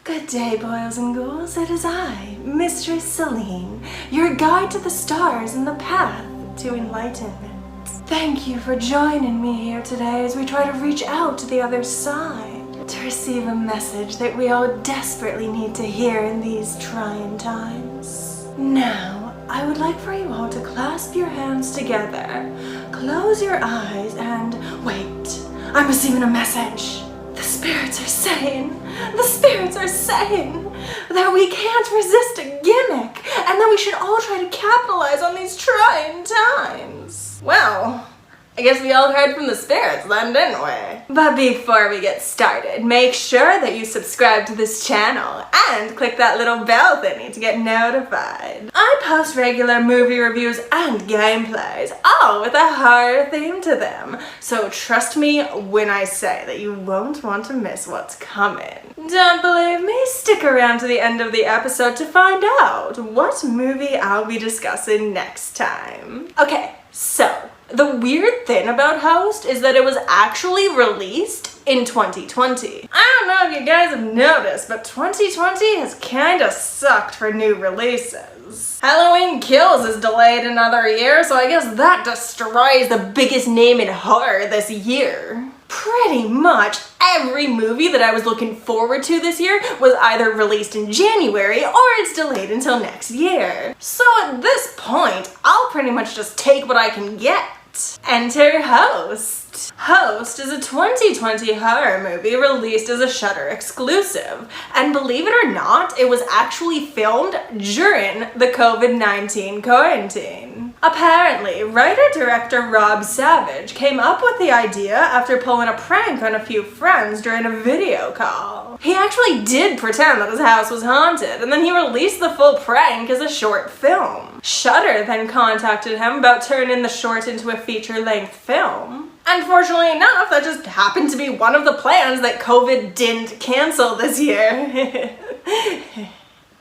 Good day, boys and ghouls. It is I, Mistress Celine, your guide to the stars and the path to enlightenment. Thank you for joining me here today as we try to reach out to the other side, to receive a message that we all desperately need to hear in these trying times. Now, I would like for you all to clasp your hands together, close your eyes, and wait. I'm receiving a message. The spirits are saying that we can't resist a gimmick and that we should all try to capitalize on these trying times. Well, I guess we all heard from the spirits then, didn't we? But before we get started, make sure that you subscribe to this channel and click that little bell thingy to get notified. I post regular movie reviews and gameplays, all with a horror theme to them. So trust me when I say that you won't want to miss what's coming. Don't believe me? Stick around to the end of the episode to find out what movie I'll be discussing next time. Okay, so the weird thing about Host is that it was actually released in 2020. I don't know if you guys have noticed, but 2020 has kinda sucked for new releases. Halloween Kills is delayed another year, so I guess that destroys the biggest name in horror this year. Pretty much every movie that I was looking forward to this year was either released in January or it's delayed until next year. So at this point, I'll pretty much just take what I can get. Enter Host. Host is a 2020 horror movie released as a Shudder exclusive, and believe it or not, it was actually filmed during the COVID-19 quarantine. Apparently, writer-director Rob Savage came up with the idea after pulling a prank on a few friends during a video call. He actually did pretend that his house was haunted, and then he released the full prank as a short film. Shudder then contacted him about turning the short into a feature-length film. Unfortunately enough, that just happened to be one of the plans that COVID didn't cancel this year.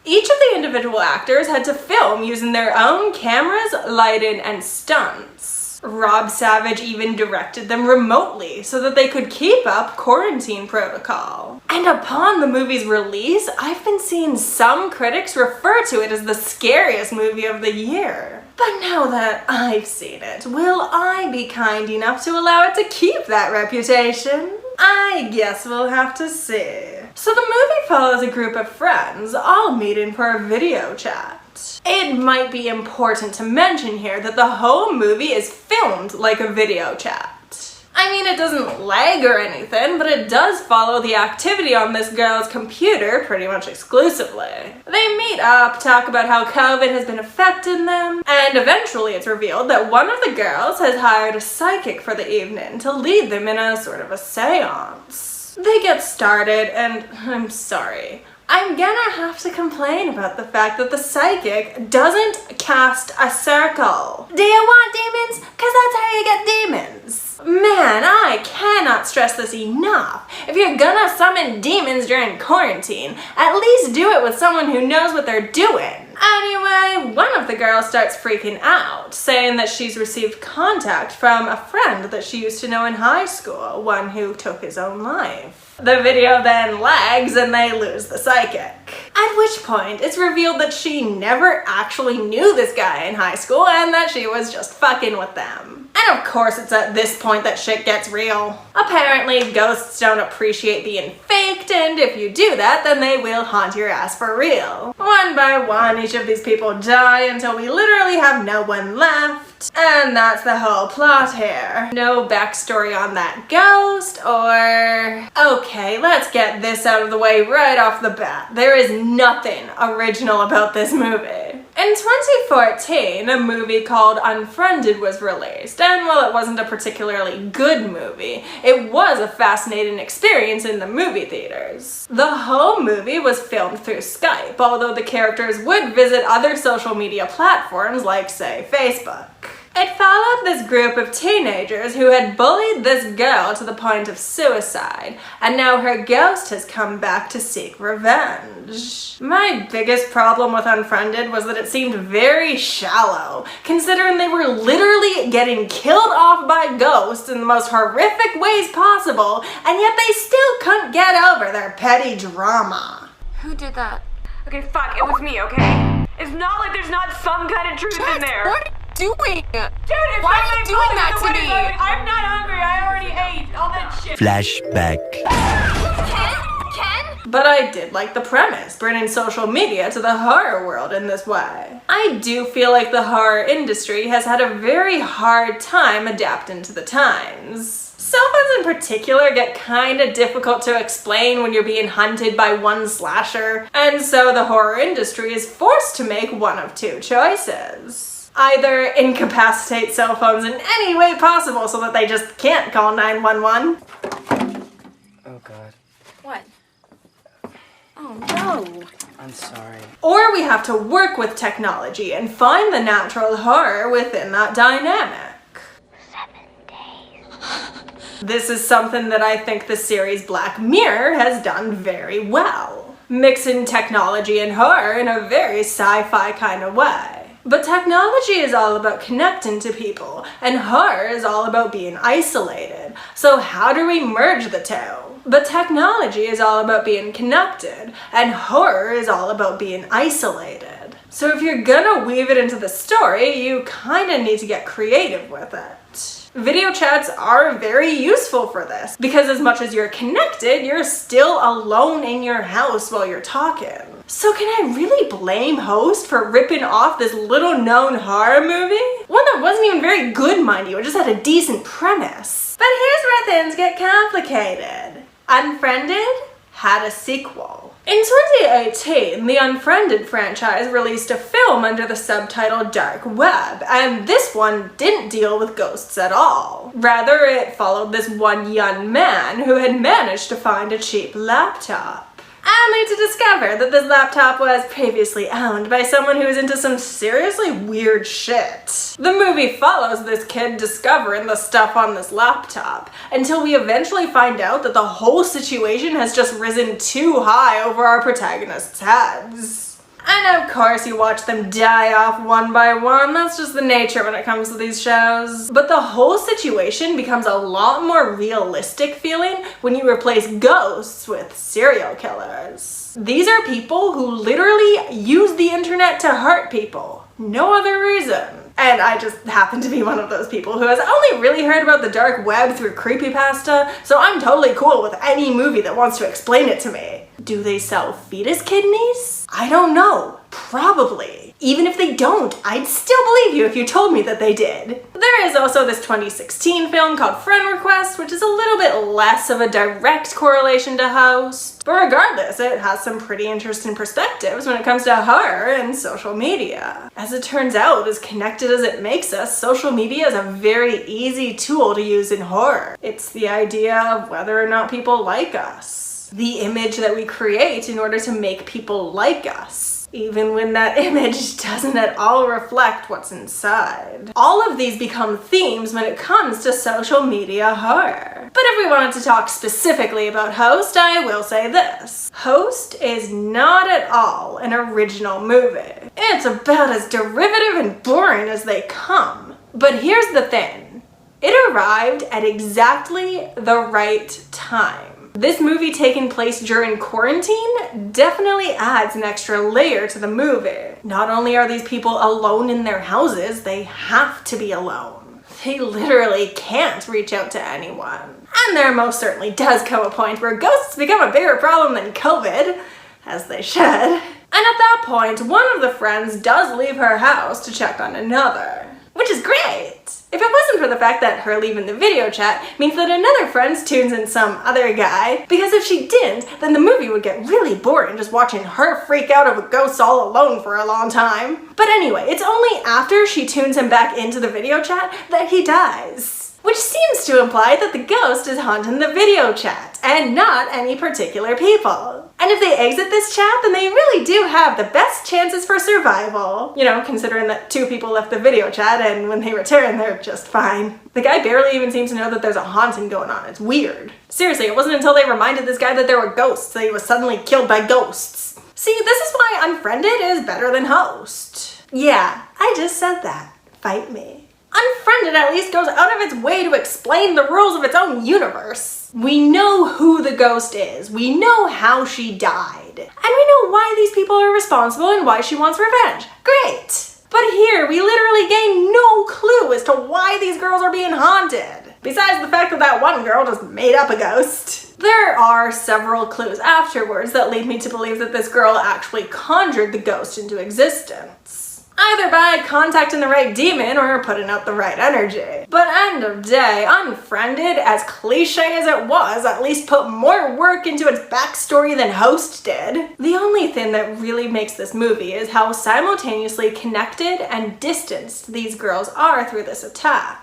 Each of the individual actors had to film using their own cameras, lighting, and stunts. Rob Savage even directed them remotely so that they could keep up quarantine protocol. And upon the movie's release, I've been seeing some critics refer to it as the scariest movie of the year. But now that I've seen it, will I be kind enough to allow it to keep that reputation? I guess we'll have to see. So the movie follows a group of friends, all meeting for a video chat. It might be important to mention here that the whole movie is filmed like a video chat. I mean, it doesn't lag or anything, but it does follow the activity on this girl's computer pretty much exclusively. They meet up, talk about how COVID has been affecting them, and eventually it's revealed that one of the girls has hired a psychic for the evening to lead them in a sort of a seance. They get started, and I'm sorry, I'm gonna have to complain about the fact that the psychic doesn't cast a circle. Do you want demons? Cause that's how you get demons. Man, I cannot stress this enough. If you're gonna summon demons during quarantine, at least do it with someone who knows what they're doing. Anyway, one of the girls starts freaking out, saying that she's received contact from a friend that she used to know in high school, one who took his own life. The video then lags and they lose the psychic. At which point, it's revealed that she never actually knew this guy in high school and that she was just fucking with them. And of course it's at this point that shit gets real. Apparently, ghosts don't appreciate being faked, and if you do that, then they will haunt your ass for real. One by one, each of these people die until we literally have no one left. And that's the whole plot here. No backstory on that ghost or... Okay, let's get this out of the way right off the bat. There is nothing original about this movie. In 2014, a movie called Unfriended was released, and while it wasn't a particularly good movie, it was a fascinating experience in the movie theaters. The whole movie was filmed through Skype, although the characters would visit other social media platforms like, say, Facebook. It followed this group of teenagers who had bullied this girl to the point of suicide, and now her ghost has come back to seek revenge. My biggest problem with Unfriended was that it seemed very shallow, considering they were literally getting killed off by ghosts in the most horrific ways possible, and yet they still couldn't get over their petty drama. Who did that? Okay, fuck, it was me, okay? It's not like there's not some kind of truth in there. What are you doing? Dude, it's Why not are you my doing fault, that it's to the me? way I'm not hungry, I already ate all that shit. Flashback. Ken? But I did like the premise, bringing social media to the horror world in this way. I do feel like the horror industry has had a very hard time adapting to the times. Cell phones in particular get kinda difficult to explain when you're being hunted by one slasher, and so the horror industry is forced to make one of two choices. Either incapacitate cell phones in any way possible so that they just can't call 911. Oh God, What? Oh no. I'm sorry. Or we have to work with technology and find the natural horror within that dynamic. 7 days. This is something that I think the series Black Mirror has done very well, mixing technology and horror in a very sci-fi kind of way. But technology is all about connecting to people, and horror is all about being isolated. So how do we merge the two? But technology is all about being connected, and horror is all about being isolated. So if you're gonna weave it into the story, you kinda need to get creative with it. Video chats are very useful for this, because as much as you're connected, you're still alone in your house while you're talking. So can I really blame Host for ripping off this little known horror movie? One that wasn't even very good, mind you, it just had a decent premise. But here's where things get complicated. Unfriended had a sequel. In 2018, the Unfriended franchise released a film under the subtitle Dark Web, and this one didn't deal with ghosts at all. Rather, it followed this one young man who had managed to find a cheap laptop. Only to discover that this laptop was previously owned by someone who was into some seriously weird shit. The movie follows this kid discovering the stuff on this laptop, until we eventually find out that the whole situation has just risen too high over our protagonists' heads. And of course you watch them die off one by one, that's just the nature when it comes to these shows. But the whole situation becomes a lot more realistic feeling when you replace ghosts with serial killers. These are people who literally use the internet to hurt people. No other reason. And I just happen to be one of those people who has only really heard about the dark web through creepypasta, so I'm totally cool with any movie that wants to explain it to me. Do they sell fetus kidneys? I don't know. Probably. Even if they don't, I'd still believe you if you told me that they did. There is also this 2016 film called Friend Request, which is a little bit less of a direct correlation to Host. But regardless, it has some pretty interesting perspectives when it comes to horror and social media. As it turns out, as connected as it makes us, social media is a very easy tool to use in horror. It's the idea of whether or not people like us. The image that we create in order to make people like us, even when that image doesn't at all reflect what's inside. All of these become themes when it comes to social media horror. But if we wanted to talk specifically about Host, I will say this. Host is not at all an original movie. It's about as derivative and boring as they come. But here's the thing. It arrived at exactly the right time. This movie taking place during quarantine definitely adds an extra layer to the movie. Not only are these people alone in their houses, they have to be alone. They literally can't reach out to anyone. And there most certainly does come a point where ghosts become a bigger problem than COVID, as they should. And at that point, one of the friends does leave her house to check on another, which is great. If it wasn't for the fact that her leaving the video chat means that another friend tunes in some other guy, because if she didn't, then the movie would get really boring just watching her freak out of a ghost all alone for a long time. But anyway, it's only after she tunes him back into the video chat that he dies, which seems to imply that the ghost is haunting the video chat and not any particular people. And if they exit this chat, then they really do have the best chances for survival. You know, considering that 2 people left the video chat and when they return, they're just fine. The guy barely even seems to know that there's a haunting going on. It's weird. Seriously, it wasn't until they reminded this guy that there were ghosts that he was suddenly killed by ghosts. See, this is why Unfriended is better than Host. Yeah, I just said that. Fight me. Unfriended at least goes out of its way to explain the rules of its own universe. We know who the ghost is. We know how she died. And we know why these people are responsible and why she wants revenge. Great! But here, we literally gain no clue as to why these girls are being haunted. Besides the fact that that one girl just made up a ghost. There are several clues afterwards that lead me to believe that this girl actually conjured the ghost into existence. Either by contacting the right demon or putting out the right energy. But end of day, Unfriended, as cliche as it was, at least put more work into its backstory than Host did. The only thing that really makes this movie is how simultaneously connected and distanced these girls are through this attack.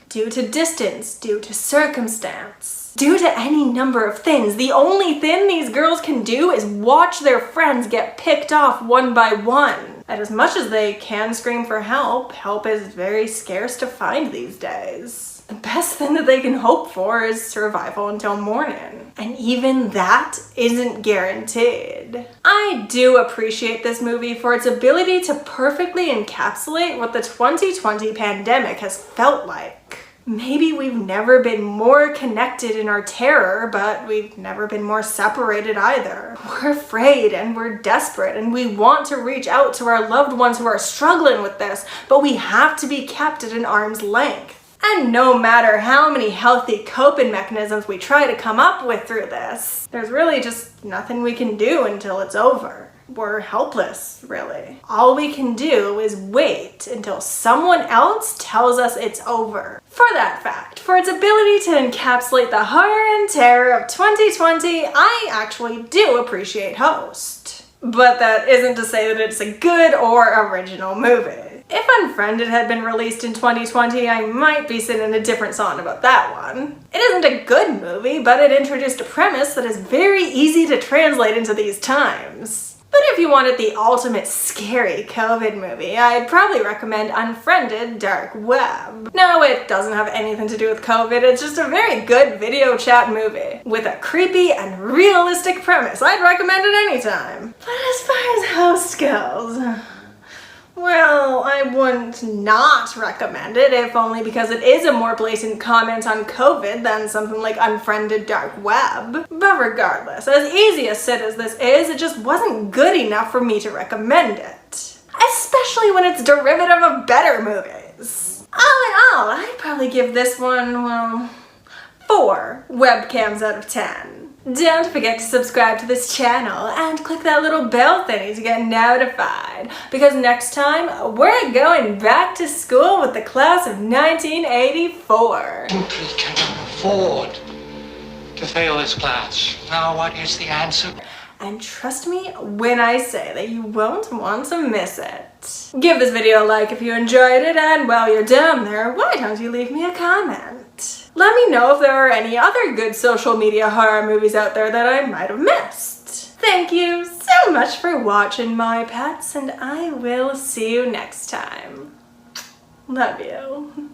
Due to distance, due to circumstance, due to any number of things, the only thing these girls can do is watch their friends get picked off one by one. And as much as they can scream for help, help is very scarce to find these days. The best thing that they can hope for is survival until morning. And even that isn't guaranteed. I do appreciate this movie for its ability to perfectly encapsulate what the 2020 pandemic has felt like. Maybe we've never been more connected in our terror, but we've never been more separated either. We're afraid and we're desperate and we want to reach out to our loved ones who are struggling with this, but we have to be kept at an arm's length. And no matter how many healthy coping mechanisms we try to come up with through this, there's really just nothing we can do until it's over. We're helpless, really. All we can do is wait until someone else tells us it's over. For that fact, for its ability to encapsulate the horror and terror of 2020, I actually do appreciate Host. But that isn't to say that it's a good or original movie. If Unfriended had been released in 2020, I might be singing a different song about that one. It isn't a good movie, but it introduced a premise that is very easy to translate into these times. But if you wanted the ultimate scary COVID movie, I'd probably recommend Unfriended Dark Web. No, it doesn't have anything to do with COVID, it's just a very good video chat movie with a creepy and realistic premise. I'd recommend it anytime. But as far as Host goes, well, I wouldn't not recommend it, if only because it is a more blatant comment on COVID than something like Unfriended Dark Web. But regardless, as easy a sit as this is, it just wasn't good enough for me to recommend it. Especially when it's derivative of better movies. All in all, I'd probably give this one, well, 4 webcams out of 10. Don't forget to subscribe to this channel and click that little bell thingy to get notified, because next time we're going back to school with the class of 1984. Simply cannot afford to fail this class. Now what is the answer? And trust me when I say that you won't want to miss it. Give this video a like if you enjoyed it, and while you're down there, why don't you leave me a comment? Let me know if there are any other good social media horror movies out there that I might have missed. Thank you so much for watching, my pets, and I will see you next time. Love you.